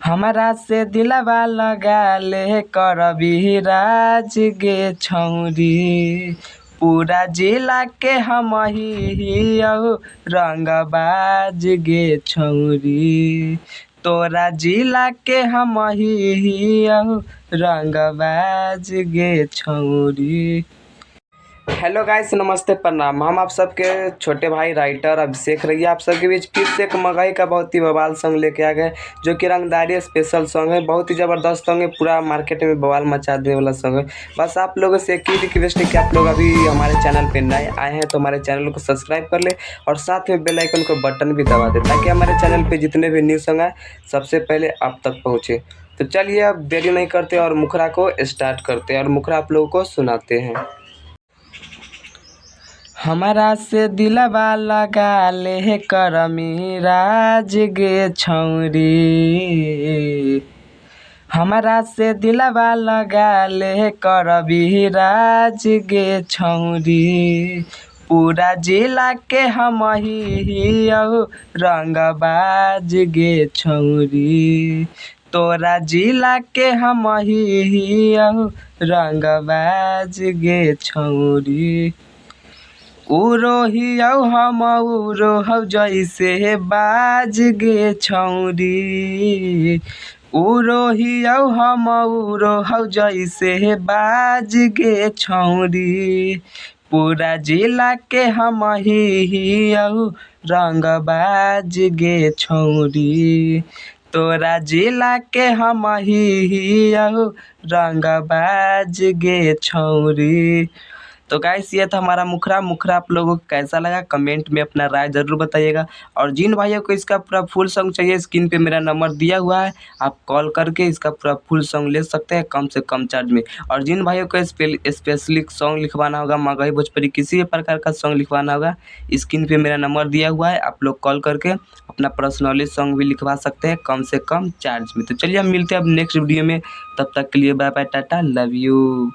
हमरा से दिलवा लगा ले करबी राज गे छौरी। पूरा जिला के हम हियौ रंगबाज गे छौरी। तोरा जिला के हम हियौ रंगबाज गे छौरी। हेलो गाइस, नमस्ते, प्रणाम। हम आप सबके छोटे भाई राइटर अभिषेक रैया आप सबके बीच फिर से एक मगही का बहुत ही बवाल सॉन्ग लेके आ गए, जो कि रंगदारी स्पेशल सॉन्ग है। बहुत ही ज़बरदस्त सॉन्ग है, पूरा मार्केट में बवाल मचा देने वाला सॉन्ग है। बस आप लोगों से एक ही रिक्वेस्ट है कि आप लोग अभी हमारे चैनल पे नए आए हैं तो हमारे चैनल को सब्सक्राइब कर ले और साथ में बेल आइकन को बटन भी दबा दे, ताकि हमारे चैनल पर जितने भी न्यू सॉन्ग आए सबसे पहले आप तक पहुँचे। तो चलिए अब देरी नहीं करते और मुखरा को स्टार्ट करते हैं और मुखरा आप लोगों को सुनाते हैं। हमरा से दिलवा लगा ले करमी राज गे छौरी। हमरा से दिलवा लगा ले करबी राज गे छौरी। पूरा जिला के हम हियौ रंगबाज गे छौरी। तोरा जिला के हम हियौ रंगबाज गे छौरी। उरोहियौ हम उरोहौ जैसे बाज गे छौरी। उरोहियौ हम उरोहौ जैसे बाज गे छौरी। पूरा जिला के हम हियौ रंगबाज गे छौरी। तोरा जिला के हम हियौ रंगबाज गे छौरी। तो गाइस, ये था हमारा मुखरा आप लोगों को कैसा लगा कमेंट में अपना राय ज़रूर बताइएगा। और जिन भाइयों को इसका पूरा फुल सॉन्ग चाहिए, स्क्रीन पे मेरा नंबर दिया हुआ है, आप कॉल करके इसका पूरा फुल सॉन्ग ले सकते हैं कम से कम चार्ज में। और जिन भाइयों को स्पेशली सॉन्ग लिखवाना होगा, मगही भोजपुरी किसी भी प्रकार का सॉन्ग लिखवाना होगा, स्क्रीन पे मेरा नंबर दिया हुआ है, आप लोग कॉल करके अपना पर्सनली सॉन्ग भी लिखवा सकते हैं कम से कम चार्ज में। तो चलिए हम मिलते हैं अब नेक्स्ट वीडियो में, तब तक के लिए bye bye, tata, love you.